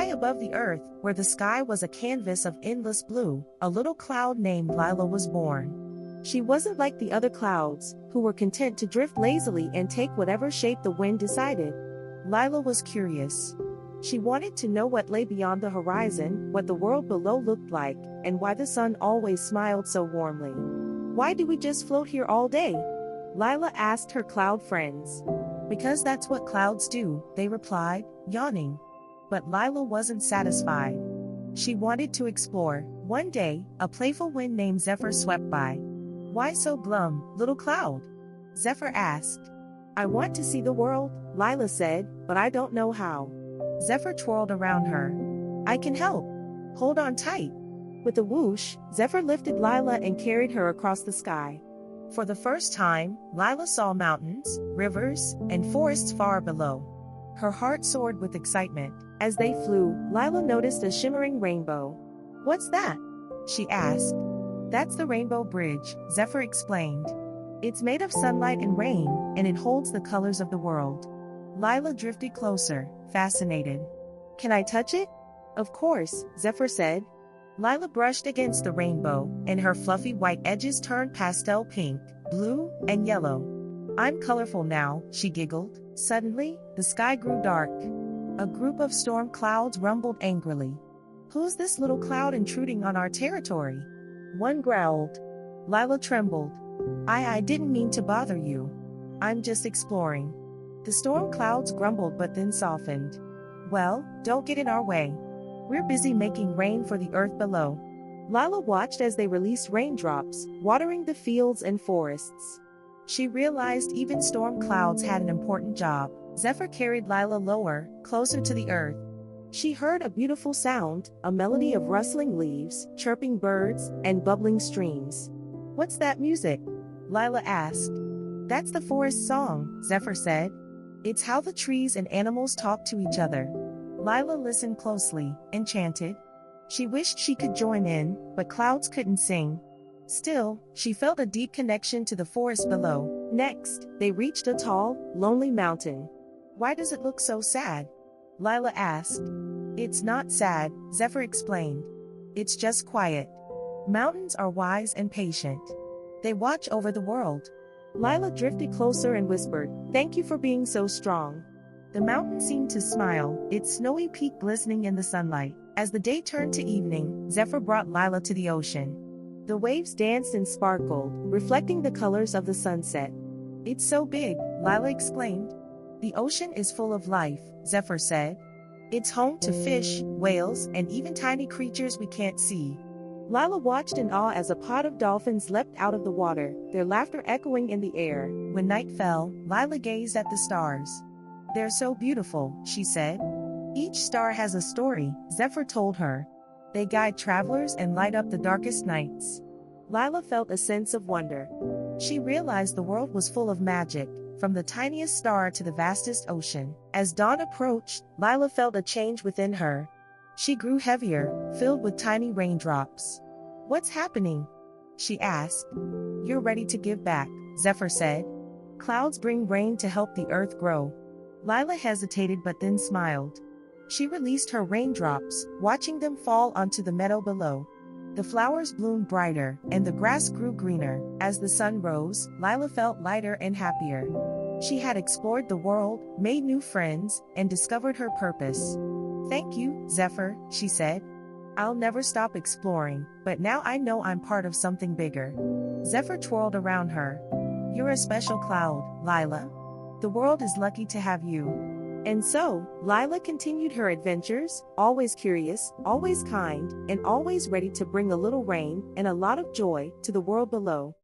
High above the earth, where the sky was a canvas of endless blue, a little cloud named Lila was born. She wasn't like the other clouds, who were content to drift lazily and take whatever shape the wind decided. Lila was curious. She wanted to know what lay beyond the horizon, what the world below looked like, and why the sun always smiled so warmly. "Why do we just float here all day?" Lila asked her cloud friends. "Because that's what clouds do," they replied, yawning. But Lila wasn't satisfied. She wanted to explore. One day, a playful wind named Zephyr swept by. "Why so glum, little cloud?" Zephyr asked. "I want to see the world," Lila said, "but I don't know how." Zephyr twirled around her. "I can help. Hold on tight." With a whoosh, Zephyr lifted Lila and carried her across the sky. For the first time, Lila saw mountains, rivers, and forests far below. Her heart soared with excitement. As they flew, Lila noticed a shimmering rainbow. "What's that?" she asked. "That's the Rainbow Bridge," Zephyr explained. "It's made of sunlight and rain, and it holds the colors of the world." Lila drifted closer, fascinated. "Can I touch it?" "Of course," Zephyr said. Lila brushed against the rainbow, and her fluffy white edges turned pastel pink, blue, and yellow. "I'm colorful now," she giggled. Suddenly, the sky grew dark. A group of storm clouds rumbled angrily. "Who's this little cloud intruding on our territory?" one growled. Lila trembled. I didn't mean to bother you. I'm just exploring." The storm clouds grumbled but then softened. "Well, don't get in our way. We're busy making rain for the earth below." Lila watched as they released raindrops, watering the fields and forests. She realized even storm clouds had an important job. Zephyr carried Lila lower, closer to the earth. She heard a beautiful sound, a melody of rustling leaves, chirping birds, and bubbling streams. "What's that music?" Lila asked. "That's the forest song," Zephyr said. "It's how the trees and animals talk to each other." Lila listened closely, enchanted. She wished she could join in, but clouds couldn't sing. Still, she felt a deep connection to the forest below. Next, they reached a tall, lonely mountain. "Why does it look so sad?" Lila asked. "It's not sad," Zephyr explained. "It's just quiet. Mountains are wise and patient. They watch over the world." Lila drifted closer and whispered, "Thank you for being so strong." The mountain seemed to smile, its snowy peak glistening in the sunlight. As the day turned to evening, Zephyr brought Lila to the ocean. The waves danced and sparkled, reflecting the colors of the sunset. "It's so big," Lila exclaimed. "The ocean is full of life," Zephyr said. "It's home to fish, whales, and even tiny creatures we can't see." Lila watched in awe as a pod of dolphins leapt out of the water, their laughter echoing in the air. When night fell, Lila gazed at the stars. "They're so beautiful," she said. "Each star has a story," Zephyr told her. "They guide travelers and light up the darkest nights." Lila felt a sense of wonder. She realized the world was full of magic, from the tiniest star to the vastest ocean. As dawn approached, Lila felt a change within her. She grew heavier, filled with tiny raindrops. "What's happening?" she asked. "You're ready to give back," Zephyr said. "Clouds bring rain to help the earth grow." Lila hesitated but then smiled. She released her raindrops, watching them fall onto the meadow below. The flowers bloomed brighter, and the grass grew greener. As the sun rose, Lila felt lighter and happier. She had explored the world, made new friends, and discovered her purpose. "Thank you, Zephyr," she said. "I'll never stop exploring, but now I know I'm part of something bigger." Zephyr twirled around her. "You're a special cloud, Lila. The world is lucky to have you." And so, Lila continued her adventures, always curious, always kind, and always ready to bring a little rain and a lot of joy to the world below.